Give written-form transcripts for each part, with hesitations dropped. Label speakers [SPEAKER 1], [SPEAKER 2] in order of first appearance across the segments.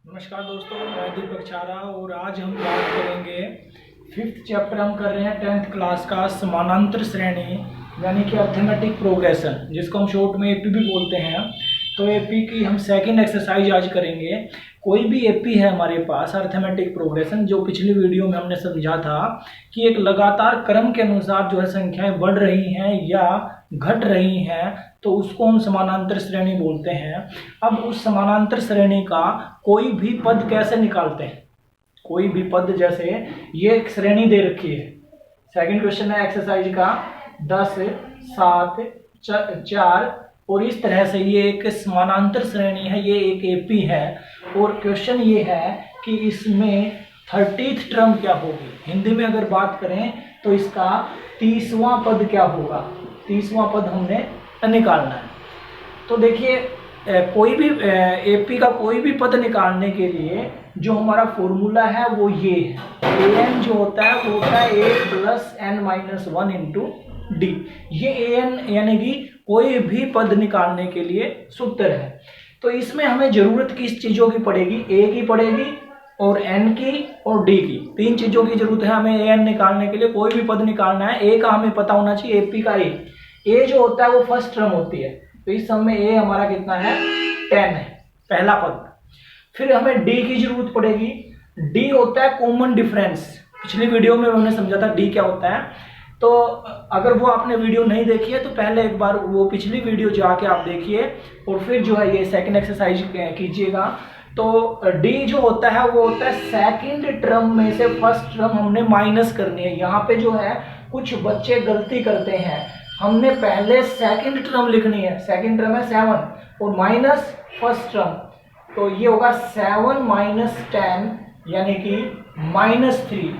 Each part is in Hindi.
[SPEAKER 1] नमस्कार दोस्तों, मैं दीपक चारा और आज हम बात करेंगे। फिफ्थ चैप्टर हम कर रहे हैं 10th क्लास का समानांतर श्रेणी यानी कि अर्थमेटिक प्रोग्रेशन, जिसको हम शॉर्ट में एपी भी बोलते हैं। तो एपी की हम सेकंड एक्सरसाइज आज करेंगे। कोई भी एपी है हमारे पास अर्थमेटिक प्रोग्रेशन, जो पिछली वीडियो में हमने समझा था कि एक लगातार क्रम के अनुसार जो है संख्याएं बढ़ रही हैं या घट रही हैं, तो उसको हम समानांतर श्रेणी बोलते हैं। अब उस समानांतर श्रेणी का कोई भी पद कैसे निकालते हैं? कोई भी पद, जैसे ये एक श्रेणी दे रखी है। सेकंड क्वेश्चन है एक्सरसाइज का 10, 7, 4 और इस तरह से ये एक समानांतर श्रेणी है, ये एक एपी है। और क्वेश्चन ये है कि इसमें 30th टर्म क्या होगी। हिंदी में अगर बात करें तो इसका 30वां पद क्या होगा, 30वां पद हमने निकालना है। तो देखिए, कोई भी एपी का कोई भी पद निकालने के लिए जो हमारा फॉर्मूला है वो ये है। ए एन जो होता है वो होता है A plus N minus 1 into D. ये ए एन यानी कि कोई भी पद निकालने के लिए सूत्र है। तो इसमें हमें जरूरत किस चीजों की पड़ेगी? ए की पड़ेगी और एन की और डी की। तीन चीजों की जरूरत है हमें ए एन निकालने के लिए। कोई भी पद निकालना है, ए का हमें पता होना चाहिए, एपी का ए जो होता है वो फर्स्ट टर्म होती है। तो इस सम में ए हमारा कितना है? 10 है, पहला पद। फिर हमें डी की जरूरत पड़ेगी। डी होता है कॉमन डिफरेंस। पिछली वीडियो में हमने समझा था डी क्या होता है। तो अगर वो आपने वीडियो नहीं देखी है तो पहले एक बार वो पिछली वीडियो जाके आप देखिए और फिर जो है ये सेकंड एक्सरसाइज कीजिएगा। तो डी जो होता है वो होता है सेकंड टर्म में से फर्स्ट टर्म हमने माइनस करनी है। यहाँ पे जो है कुछ बच्चे गलती करते हैं, हमने पहले सेकंड टर्म लिखनी है। सेकंड टर्म है 7 और माइनस फर्स्ट टर्म, तो ये होगा 7 माइनस 10 यानी कि -3।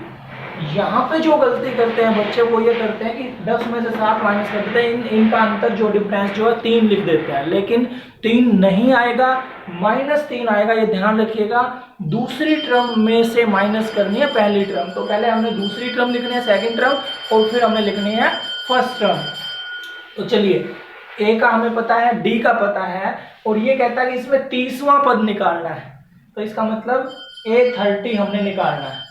[SPEAKER 1] यहाँ पे जो गलती करते हैं बच्चे वो ये करते हैं कि 10 में से 7 माइनस कर देते हैं। इनका अंतर जो डिफरेंस जो है 3 लिख देते हैं, लेकिन 3 नहीं आएगा, -3 आएगा। ये ध्यान रखिएगा। दूसरी टर्म में से माइनस करनी है पहली टर्म। तो पहले हमने दूसरी टर्म लिखनी है, सेकंड टर्म, और फिर हमने लिखनी है फर्स्ट टर्म। तो चलिए, ए का हमें पता है, डी का पता है, और ये कहता है कि इसमें 30वां पद निकालना है। तो इसका मतलब ए 30 हमने निकालना है।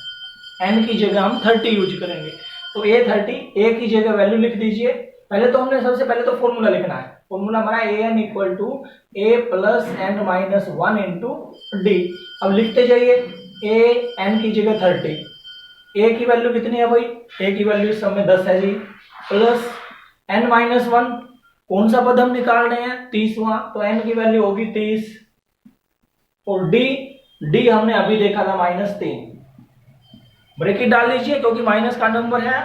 [SPEAKER 1] एन की जगह हम 30 यूज करेंगे। तो ए 30, ए की जगह वैल्यू लिख दीजिए। पहले तो हमने सबसे पहले तो फॉर्मूला लिखना है। फॉर्मूला हमारा A N equal to A plus N minus 1 into D. अब लिखते जाइए, ए एन की जगह 30, ए की वैल्यू कितनी है भाई? ए की वैल्यू इस समय 10 है जी, प्लस एन माइनस 1, कौन सा पद हम निकाल रहे हैं? 30वां, तो एन की वैल्यू होगी 30। और डी हमने अभी देखा था -3। ब्रैकेट डाल लीजिए क्योंकि माइनस का नंबर है।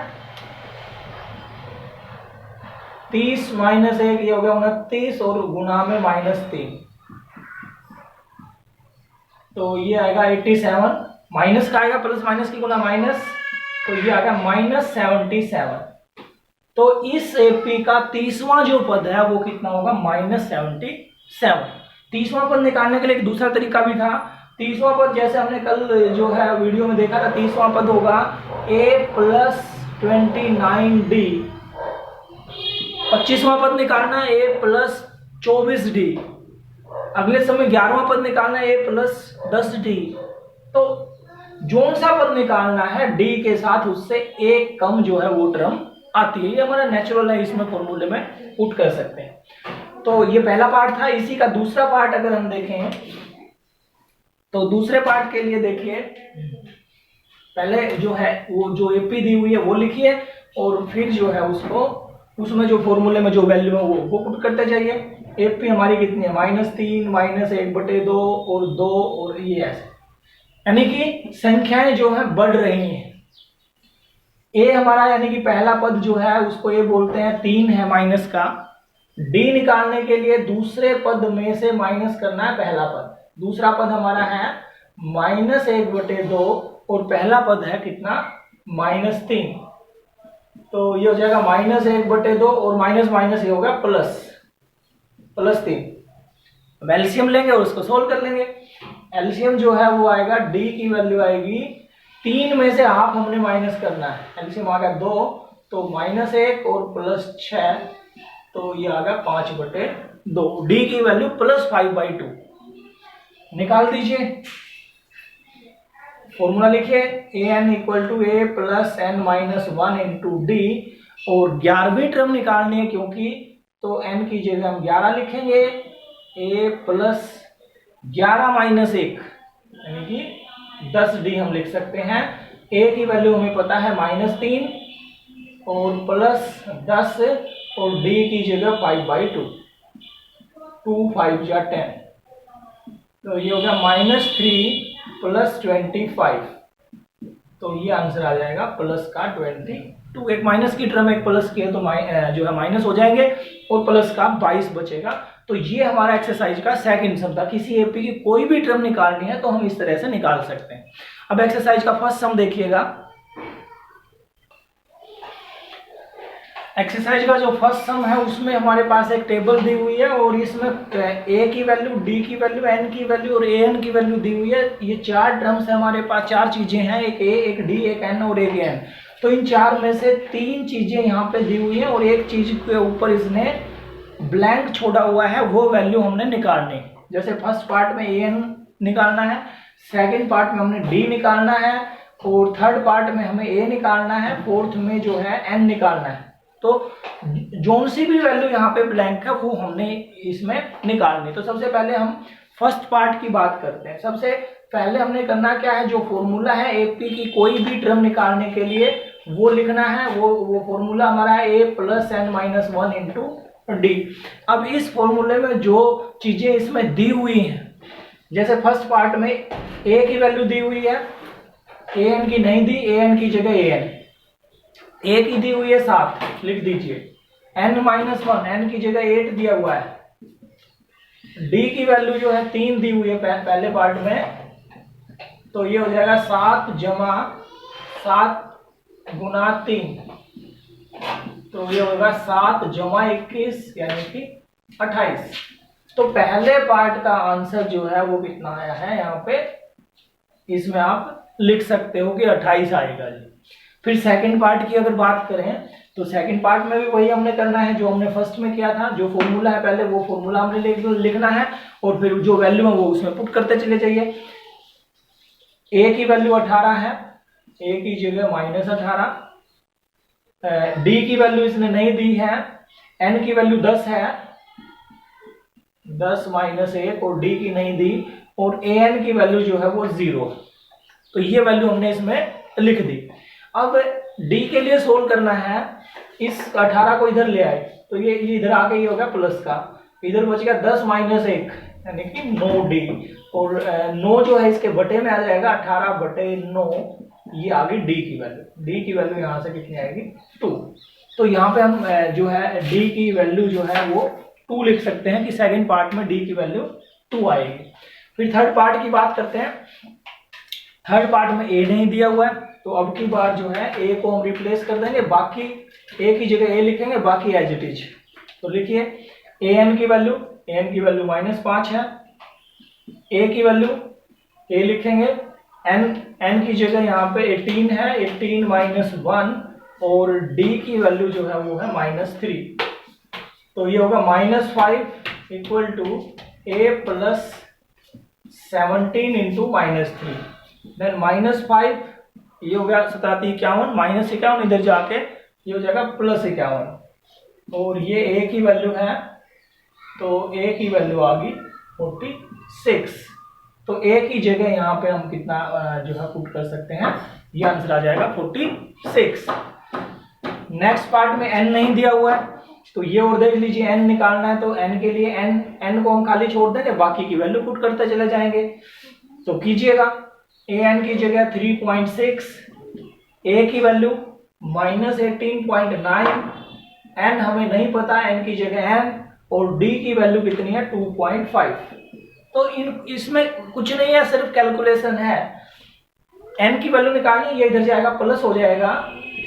[SPEAKER 1] 30 माइनस 1 ये हो गया 29 और गुना में -3, तो ये आएगा 87। माइनस का आएगा प्लस माइनस की गुना माइनस, तो ये आएगा -77। तो इस एपी का 30वां जो पद है वो कितना होगा? -77। 30वां पद निकालने के लिए एक दूसरा तरीका भी था। 30वां पद जैसे हमने कल जो है वीडियो में देखा था, 30वां पद होगा a प्लस 29d। 25वां पद निकालना है a प्लस 24d। अगले समय 11वां पद निकालना है a प्लस 10d। तो जो सा पद निकालना है d के साथ उससे एक कम जो है वो टर्म आती है। ये हमारा नेचुरल है, इसमें फॉर्मूले में पुट कर सकते हैं। तो ये पहला पार्ट था। इसी का दूसरा पार्ट अगर हम देखें तो दूसरे पार्ट के लिए देखिए, पहले जो है वो जो एपी दी हुई है वो लिखिए और फिर जो है उसको उसमें जो फॉर्मूले में जो वैल्यू है वो पुट करते जाइए। एपी हमारी कितनी है? -3 -1/2 और 2 और ये ऐसे, यानी कि संख्याएं जो है बढ़ रही हैं। ए हमारा यानी कि पहला पद जो है उसको ये बोलते हैं 3 है माइनस का। डी निकालने के लिए दूसरे पद में से माइनस करना है पहला पद। दूसरा पद हमारा है -1/2 और पहला पद है कितना? -3। तो ये हो जाएगा -1/2 और माइनस माइनस ये होगा +3। अब एलसीएम लेंगे और उसको सोल्व कर लेंगे। एलसीएम जो है वो आएगा, डी की वैल्यू आएगी 3 में से हाफ हमने माइनस करना है। एलसीएम आ गया 2, तो -1 और +6, तो ये आ गया 5/2। डी की वैल्यू +5/2 निकाल दीजिए। फॉर्मूला लिखिए, A N equal to A plus N minus one into D, और 11वीं टर्म निकालनी है क्योंकि, तो एन की जगह हम 11 लिखेंगे, ए प्लस 11 माइनस 1 यानी कि 10 डी हम लिख सकते हैं। ए की वैल्यू हमें पता है -3 और प्लस 10 और डी की जगह 5/2, 2 5 या 10, तो ये हो गया -3 प्लस 25, तो ये आंसर आ जाएगा प्लस का 22। एक माइनस की टर्म एक प्लस की है तो जो है माइनस हो जाएंगे और प्लस का 22 बचेगा। तो ये हमारा एक्सरसाइज का सेकंड सम था। किसी एपी की कोई भी टर्म निकालनी है तो हम इस तरह से निकाल सकते हैं। अब एक्सरसाइज का फर्स्ट सम देखिएगा। एक्सरसाइज का जो फर्स्ट सम है उसमें हमारे पास एक टेबल दी हुई है और इसमें ए की वैल्यू, डी की वैल्यू, एन की वैल्यू और ए एन की वैल्यू दी हुई है। ये 4 टर्म्स है हमारे पास, 4 चीजें हैं, एक ए, एक डी, एक एन और एक एन। तो इन 4 में से 3 चीजें यहाँ पे दी हुई है और एक चीज के ऊपर इसने ब्लैंक छोड़ा हुआ है, वो वैल्यू हमने निकालनी। जैसे फर्स्ट पार्ट में ए एन निकालना है, सेकेंड पार्ट में हमने डी निकालना है और थर्ड पार्ट में हमें ए निकालना है, फोर्थ में जो है एन निकालना है। तो जोन सी भी वैल्यू यहाँ पे ब्लैंक है वो हमने इसमें निकालनी। तो सबसे पहले हम फर्स्ट पार्ट की बात करते हैं। सबसे पहले हमने करना क्या है, जो फॉर्मूला है एपी की कोई भी टर्म निकालने के लिए वो लिखना है। वो फॉर्मूला हमारा है A plus N minus one into D. अब इस फॉर्मूले में जो चीजें इसमें दी हुई हैं, जैसे फर्स्ट पार्ट में ए की वैल्यू दी हुई है, ए एन की नहीं दी, ए एन की जगह ए एन, ए की दी हुई है 7 लिख दीजिए, एन माइनस वन, एन की जगह 8 दिया हुआ है, डी की वैल्यू जो है 3 दी हुई है पहले पार्ट में, तो ये हो जाएगा 7 जमा 7 गुना 3, तो ये होगा 7 जमा 21 यानी कि 28। तो पहले पार्ट का आंसर जो है वो कितना आया है यहाँ पे, इसमें आप लिख सकते हो कि 28 आएगा जी। फिर सेकंड पार्ट की अगर बात करें तो सेकंड पार्ट में भी वही हमने करना है जो हमने फर्स्ट में किया था। जो फॉर्मूला है पहले वो फॉर्मूला हमने लिखना है और फिर जो वैल्यू है वो उसमें पुट करते चले जाइए। ए की वैल्यू 18 है, ए की जगह -18, डी की वैल्यू इसने नहीं दी है, एन की वैल्यू 10 है, 10 माइनस 1 और डी की नहीं दी, और ए एन की वैल्यू जो है वो 0। तो ये वैल्यू हमने इसमें लिख दी। अब डी के लिए सोल्व करना है, इस 18 को इधर ले आए तो ये इधर आके ये हो गया प्लस का, इधर बच गया 10 माइनस 1 यानी कि 9 डी, और 9 जो है इसके बटे में आ जाएगा, 18 बटे 9, ये आ गई डी की वैल्यू। डी की वैल्यू यहाँ से कितनी आएगी 2। तो यहाँ पे हम जो है डी की वैल्यू जो है वो 2 लिख सकते हैं कि सेकंड पार्ट में डी की वैल्यू 2 आएगी। फिर थर्ड पार्ट की बात करते हैं। थर्ड पार्ट में ए नहीं दिया हुआ है तो अब की बार जो है ए को हम रिप्लेस कर देंगे, बाकी ए की जगह ए लिखेंगे, बाकी एज इट इज। तो लिखिए ए एन की वैल्यू, ए एन की वैल्यू -5 है, ए की वैल्यू ए लिखेंगे, एन की जगह यहाँ पे 18 है, 18 माइनस 1, और डी की वैल्यू जो है वो है -3। तो ये होगा -5 equal to A plus 17 into -3, then -5, ये हो गया 1751, -51 इधर जाके ये हो जाएगा +51, और ये ए की वैल्यू है तो ए की वैल्यू आ गई 46। तो ए की जगह यहाँ पे हम कितना जो है पुट कर सकते हैं, ये आंसर आ जाएगा 46। नेक्स्ट पार्ट में एन नहीं दिया हुआ है तो ये और देख लीजिए, एन निकालना है तो एन के लिए एन को हम खाली छोड़ देंगे, बाकी की वैल्यू पुट करते चले जाएंगे। तो कीजिएगा, ए एन की जगह 3.6, ए की वैल्यू -18.9, एन हमें नहीं पता, एन की जगह एन, और डी की वैल्यू कितनी है 2.5। तो इसमें कुछ नहीं है, सिर्फ कैलकुलेशन है। एन की वैल्यू निकालनी, ये इधर जाएगा प्लस हो जाएगा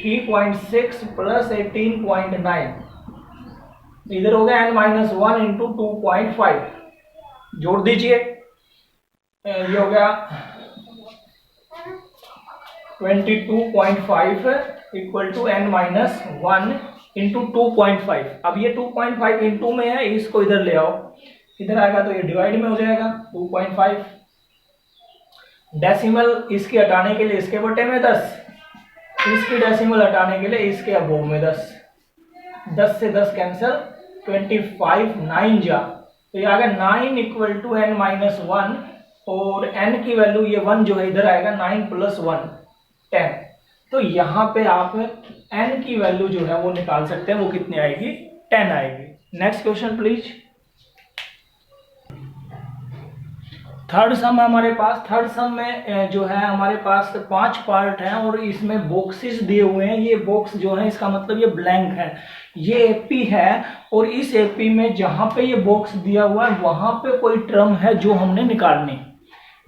[SPEAKER 1] 3.6 प्लस 18.9, इधर हो गया n-1 इंटू 2.5, जोड़ दीजिए, ये हो गया 22.5 इक्वल टू n-1 इंटू 2.5। अब ये 2.5 इंटू में है, इसको इधर ले आओ, इधर आएगा तो ये डिवाइड में हो जाएगा 2.5। डेसिमल इसकी हटाने के लिए इसके बटे में 10, इसकी डेसिमल हटाने के लिए इसके अबोव में 10, 10 से 10 कैंसिल, 25 9 जा, तो ये आ गया 9 इक्वल टू n माइनस 1, और n की वैल्यू ये 1 जो है इधर आएगा, 9 प्लस 1 10। तो यहाँ पे आप n की वैल्यू जो है वो निकाल सकते हैं, वो कितनी आएगी, 10 आएगी। Next question please. थर्ड सम है हमारे पास। थर्ड सम में जो है हमारे पास 5 पार्ट हैं और इसमें बॉक्सेस दिए हुए हैं। ये बॉक्स जो है इसका मतलब ये ब्लैंक है, ये एपी है, और इस एपी में जहां पे ये बॉक्स दिया हुआ है वहां पे कोई टर्म है जो हमने निकालनी।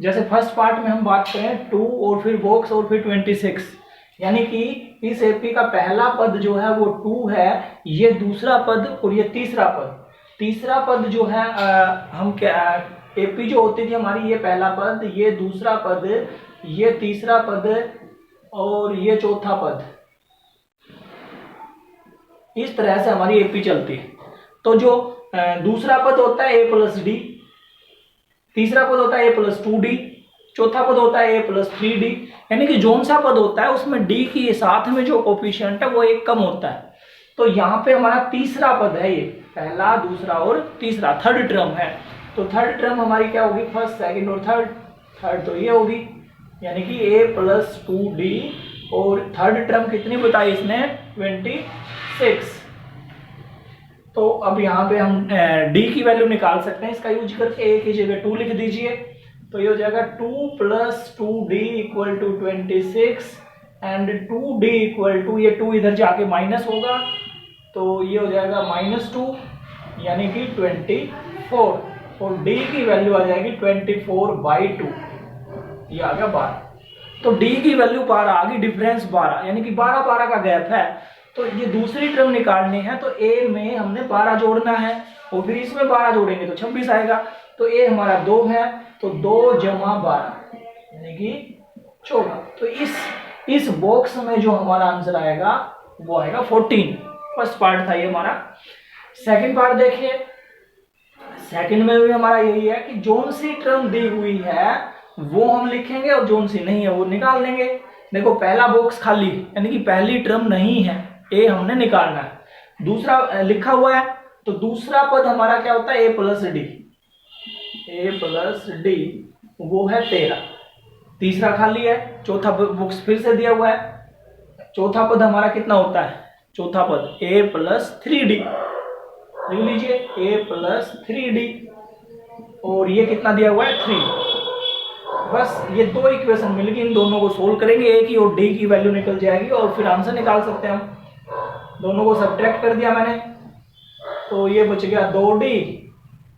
[SPEAKER 1] जैसे फर्स्ट पार्ट में हम बात करें 2 और फिर बॉक्स और फिर 26, यानी कि इस एपी का पहला पद जो है वो 2 है, ये दूसरा पद और ये तीसरा पद। तीसरा पद जो है हम क्या, एपी जो होती थी हमारी, ये पहला पद, ये दूसरा पद, ये तीसरा पद और ये चौथा पद, इस तरह से हमारी एपी चलती है। तो जो दूसरा पद होता है a प्लस डी, तीसरा पद होता है a प्लस 2d, चौथा पद होता है a प्लस 3d, यानी कि जोन सा पद होता है उसमें d की साथ में जो कोफिशिएंट है वो एक कम होता है। तो यहाँ पे हमारा तीसरा पद है, ये पहला दूसरा और तीसरा, थर्ड टर्म है। तो थर्ड टर्म हमारी क्या होगी, फर्स्ट सेकंड और थर्ड। थर्ड तो ये होगी, यानी कि a प्लस 2d, और थर्ड टर्म कितनी बताई इसने, 26। तो अब यहाँ पे हम d की वैल्यू निकाल सकते हैं इसका यूज करके। a की जगह 2 लिख दीजिए, तो ये हो जाएगा 2 plus 2d equal to 26, and 2d equal to, ये 2 इधर जाके माइनस होगा, तो ये हो जाएगा -2, यानी कि 24, और d की वैल्यू आ जाएगी 24/2, ये आ गया 12। तो d की वैल्यू 12 आ गई, डिफरेंस 12, यानी कि 12 का गैप है। तो ये दूसरी टर्म निकालनी है, तो a में हमने 12 जोड़ना है, और फिर इसमें 12 जोड़ेंगे तो 26 आएगा। तो a हमारा 2 है, तो 2 जमा 12 यानी कि 14। तो इस बॉक्स में जो हमारा आंसर आएगा वो आएगा 14। फर्स्ट पार्ट था ये हमारा। सेकंड पार्ट देखिए, सेकंड में भी हमारा यही है कि जोन सी टर्म दी हुई है वो हम लिखेंगे, और जोन सी नहीं है वो निकाल लेंगे। देखो पहला बॉक्स खाली, यानी कि पहली टर्म नहीं है, ए हमने निकालना है। दूसरा लिखा हुआ है, तो दूसरा पद हमारा क्या होता है, a plus D, a plus D, वो है 13। तीसरा खाली है, चौथा बॉक्स फिर से दिया हुआ है। चौथा पद हमारा कितना होता है, चौथा पद a प्लस 3d, लिख लीजिए a प्लस 3d, और ये कितना दिया हुआ है 3। बस ये दो इक्वेशन मिल गई, इन दोनों को सोल्व करेंगे, ए की और डी की वैल्यू निकल जाएगी, और फिर आंसर निकाल सकते हैं हम। दोनों को सब्ट्रैक्ट कर दिया मैंने, तो ये बच गया 2d,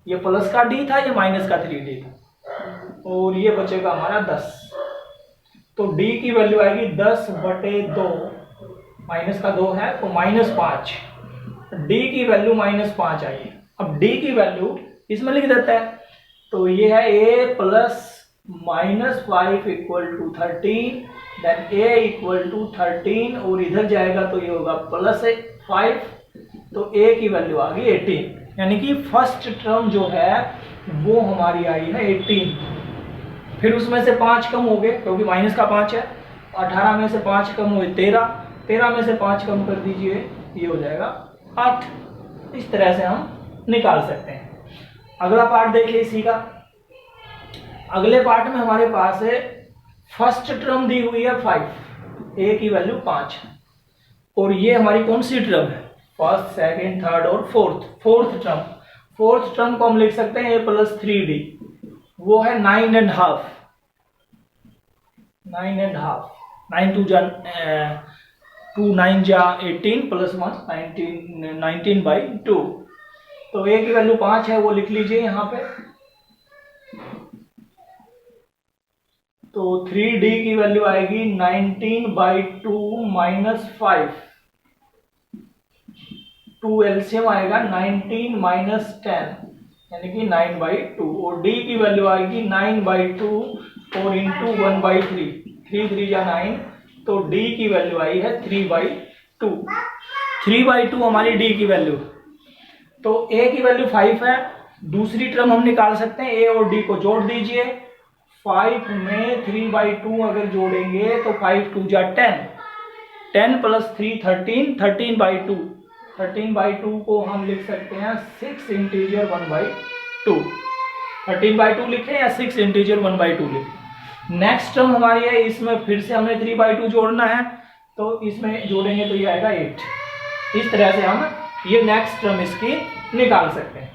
[SPEAKER 1] ये प्लस का d था, ये माइनस का 3d था, और ये बचेगा हमारा 10। तो d की वैल्यू आएगी 10/2, माइनस का 2 है तो -5, d की वैल्यू -5 आई। अब d की वैल्यू इसमें लिख देता है, तो ये है a plus -5 equal to 13, then a equal to 13, और इधर जाएगा तो ये होगा +5, तो a की वैल्यू आ गई 18, यानी कि फर्स्ट टर्म जो है वो हमारी आई है 18। फिर उसमें से 5 कम हो गए क्योंकि माइनस का 5 है, 18 में से 5 कम हुए 13, 13 में से 5 कम कर दीजिए, ये हो जाएगा 8। इस तरह से हम निकाल सकते हैं। अगला पार्ट देखिए इसी का। अगले पार्ट में हमारे पास है फर्स्ट टर्म दी हुई है 5, a की वैल्यू 5, और ये हमारी कौन सी टर्म है, फर्स्ट सेकंड थर्ड और फोर्थ टर्म। फोर्थ टर्म को हम लिख सकते हैं a प्लस 3d, वो है 9.5, 9 2 9 जा 18 प्लस 1 19/2। तो a की वैल्यू 5 है, वो लिख लीजिए यहाँ पे। तो 3d की वैल्यू आएगी 19/2 -5, 2 एलसीएम आएगा 19 - 10 यानी कि 9/2, और d की वैल्यू आएगी 9/2 और इंटू 1/3, 3 3 या 9, तो d की वैल्यू आई है 3/2। 3/2 हमारी d की वैल्यू। तो a की वैल्यू 5 है, दूसरी टर्म हम निकाल सकते हैं, a और d को जोड़ दीजिए, 5 में 3/2 अगर जोड़ेंगे तो 5 2 जा 10, 10 + 3 13, 13/2, 13/2 को हम लिख सकते हैं 6 इंटीजर 1/2, 13/2 लिखें या 6 इंटीजर 1/2 लिखें। नेक्स्ट टर्म हमारी है, इसमें फिर से हमें 3/2 जोड़ना है, तो इसमें जोड़ेंगे तो ये आएगा 8। इस तरह से हम ये नेक्स्ट टर्म इसकी निकाल सकते हैं।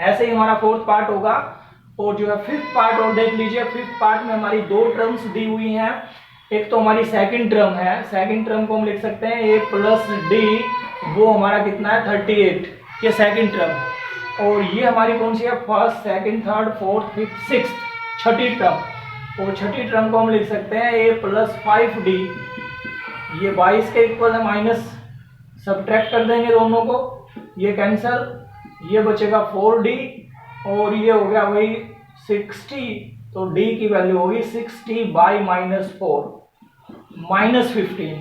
[SPEAKER 1] ऐसे ही हमारा फोर्थ पार्ट होगा। और जो है फिफ्थ पार्ट और देख लीजिए। फिफ्थ पार्ट में हमारी दो टर्म्स दी हुई हैं। एक तो हमारी सेकंड टर्म है, सेकंड टर्म को हम लिख सकते हैं a + d, वो हमारा कितना है 38, ये सेकंड टर्म है। और ये हमारी कौन सी है, first, second, third, fourth, fifth, sixth, छठी टर्म। और छठी टर्म को हम लिख सकते हैं a + 5d, ये 22 के इक्वल है, माइनस सब्ट्रैक्ट कर देंगे दोनों को, ये कैंसल, ये बचेगा 4d और ये हो गया वही 60, तो d की वैल्यू होगी 60/-4 -15,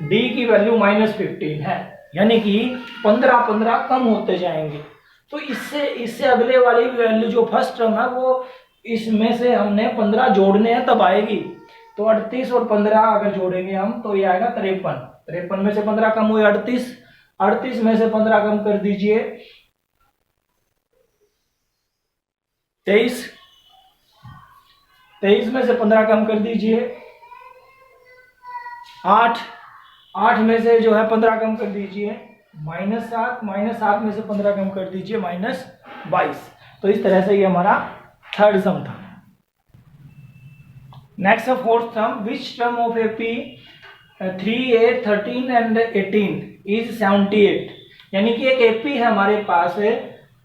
[SPEAKER 1] d की वैल्यू -15 है, यानी कि 15 कम होते जाएंगे। तो इससे अगले वाली वैल्यू जो फर्स्ट टर्म है वो इसमें से हमने 15 जोड़ने हैं तब आएगी। तो 38 और 15 अगर जोड़ेंगे हम तो ये आएगा 53, 53 में से 15 कम हुए 38, 38 में से 15 कम कर दीजिए 23, 23 में से 15 कम कर दीजिए 8, 8 में से जो है 15 कम कर दीजिए -7, -7 में से 15 कम कर दीजिए -22। तो इस तरह से ये हमारा थर्ड सम था। नेक्स्ट है fourth some, which term of AP 3, 8, 13 and 18 is 78। यानी कि एक AP है हमारे पास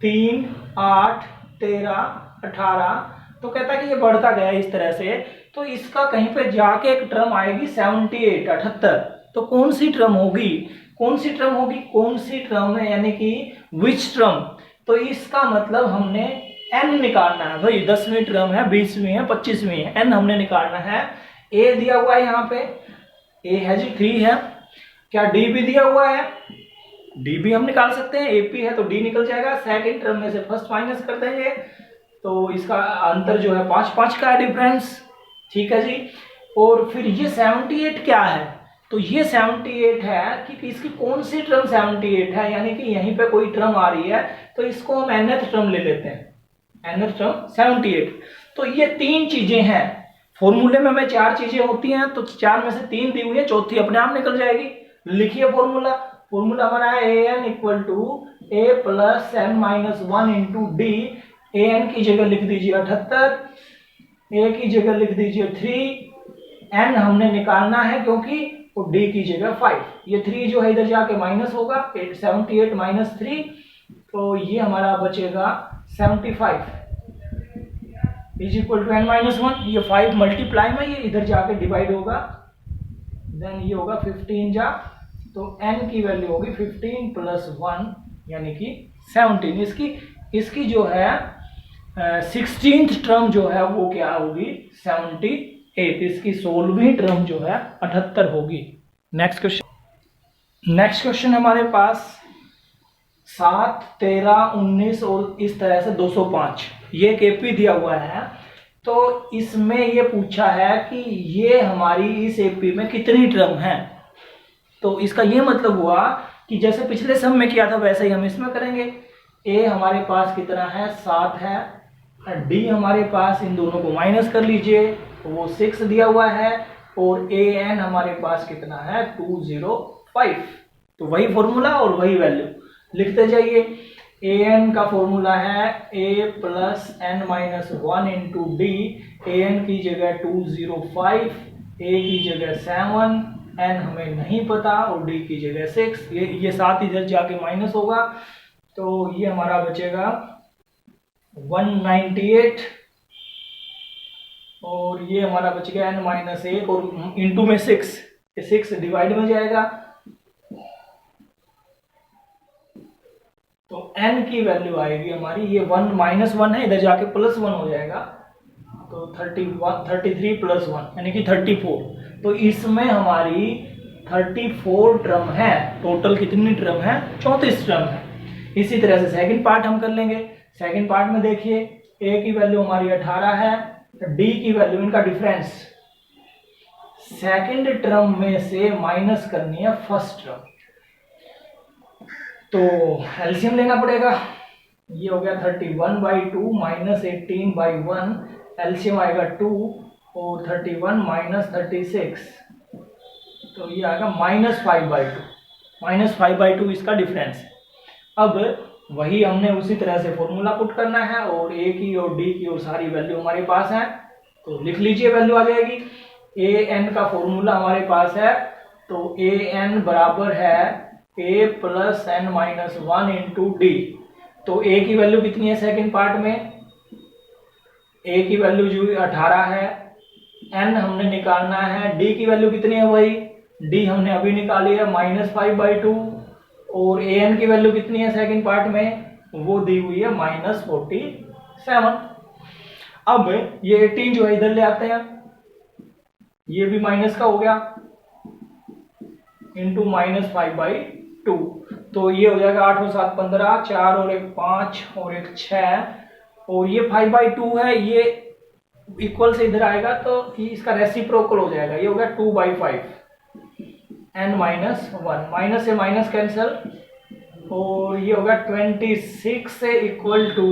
[SPEAKER 1] 3, 8, 13, 18, तो कहता है कि ये बढ़ता गया इस तरह से, तो इसका कहीं पे जाके एक टर्म आएगी 78, 78। तो कौन सी टर्म होगी, कौन सी टर्म होगी, कौन सी टर्म है, यानी कि विच टर्म। तो इसका मतलब हमने n निकालना है भाई, 10वीं टर्म है, 20वीं है, 25वीं है, n हमने निकालना है। a दिया हुआ है यहाँ पे, a है जी 3 है, क्या d भी दिया हुआ है, d भी हम निकाल सकते हैं, AP है तो d निकल जाएगा। सेकंड टर्म में से फर्स्ट माइनस कर देंगे तो इसका अंतर जो है 5 का है डिफरेंस, ठीक है जी। और फिर ये 78 क्या है, तो ये 78 है कि इसकी कौन सी टर्म 78 है, यानी कि यहीं पे कोई टर्म आ रही है तो इसको हम nth टर्म ले लेते हैं, nth टर्म 78। तो ये तीन चीजें हैं, फॉर्मूले में हमें 4 चीजें होती हैं, तो 4 में से 3 दी हुई है, चौथी अपने आप निकल जाएगी। लिखिए फॉर्मूला, फॉर्मूला हमारा है an = a + n-1 × d। an की जगह लिख दीजिए 78, a की जगह लिख दीजिए 3, n हमने निकालना है क्योंकि तो d की जगह 5, ये 3 जो है इधर जाके माइनस होगा, 78 - 3, तो ये हमारा बचेगा 75 = n-1। ये 5 मल्टीप्लाई में ये इधर जाके डिवाइड होगा, देन ये होगा 15 जा, तो n की वैल्यू होगी 15 + 1 यानी कि 17। इसकी जो है 16th टर्म जो है वो क्या होगी 78, इसकी 16वीं टर्म जो है 78 होगी। नेक्स्ट क्वेश्चन हमारे पास 7, 13, 19 और इस तरह से 205, ये एक AP दिया हुआ है। तो इसमें ये पूछा है कि ये हमारी इस AP में कितनी टर्म है। तो इसका ये मतलब हुआ कि जैसे पिछले सम में किया था वैसे ही हम इसमें करेंगे। A हमारे पास कितना है 7 है, D हमारे पास, इन दोनों को माइनस कर लीजिए, वो 6 दिया हुआ है, और AN हमारे पास कितना है 205। तो वही फॉर्मूला और वही वैल्यू लिखते जाइए। an का फॉर्मूला है a + n-1 × d, an की जगह 205, a की जगह 7, n हमें नहीं पता, और d की जगह 6, ये 7 इधर जाके माइनस होगा, तो ये हमारा बचेगा 198, और ये हमारा बच गया n-1 और इंटू में 6, 6 डिवाइड में जाएगा, तो n की वैल्यू आएगी हमारी, ये 1 -1 है, इधर जाके +1 हो जाएगा, तो 33 + 1 यानी कि 34। तो इसमें हमारी 34 टर्म है। टोटल कितनी टर्म है 34 टर्म है। इसी तरह से सेकंड पार्ट हम कर लेंगे। सेकंड पार्ट में देखिए a की वैल्यू हमारी 18 है, डी की वैल्यू, इनका डिफरेंस सेकंड टर्म में से माइनस करनी है फर्स्ट टर्म। तो एलसीएम लेना पड़ेगा। ये हो गया 31/2 माइनस 18/1, एलसीएम आएगा 2 और 31 माइनस 36, तो ये आएगा -5/2। -5/2 इसका डिफरेंस है। अब वही हमने उसी तरह से फॉर्मूला पुट करना है और ए की और डी की और सारी वैल्यू हमारे पास है, तो लिख लीजिए, वैल्यू आ जाएगी। ए एन का फॉर्मूला हमारे पास है, तो ए एन बराबर है a plus n minus 1 into D. तो a की वैल्यू कितनी है सेकंड पार्ट में, a की वैल्यू जो 18 है, n हमने निकालना है, d की वैल्यू कितनी है, वही d हमने अभी निकाली है -5/2, और a n की वैल्यू कितनी है सेकंड पार्ट में, वो दी हुई है -47। अब ये 18 जो है इधर ले आते हैं, ये भी माइनस का हो गया, इंटू -5/2, तो ये हो जाएगा 8 और 7 15, 4 और 1 5 और 1 6, और ये 5/2 है, ये इक्वल से इधर आएगा तो इसका रेसिप्रोकल हो जाएगा, ये हो गया 2/5 n माइनस 1, माइनस से माइनस कैंसिल, और ये होगा 26 से इक्वल टू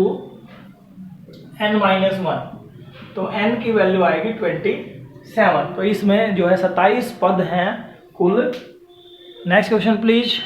[SPEAKER 1] n माइनस 1, तो n की वैल्यू आएगी 27। तो इसमें जो है 27 पद हैं कुल। Next question please.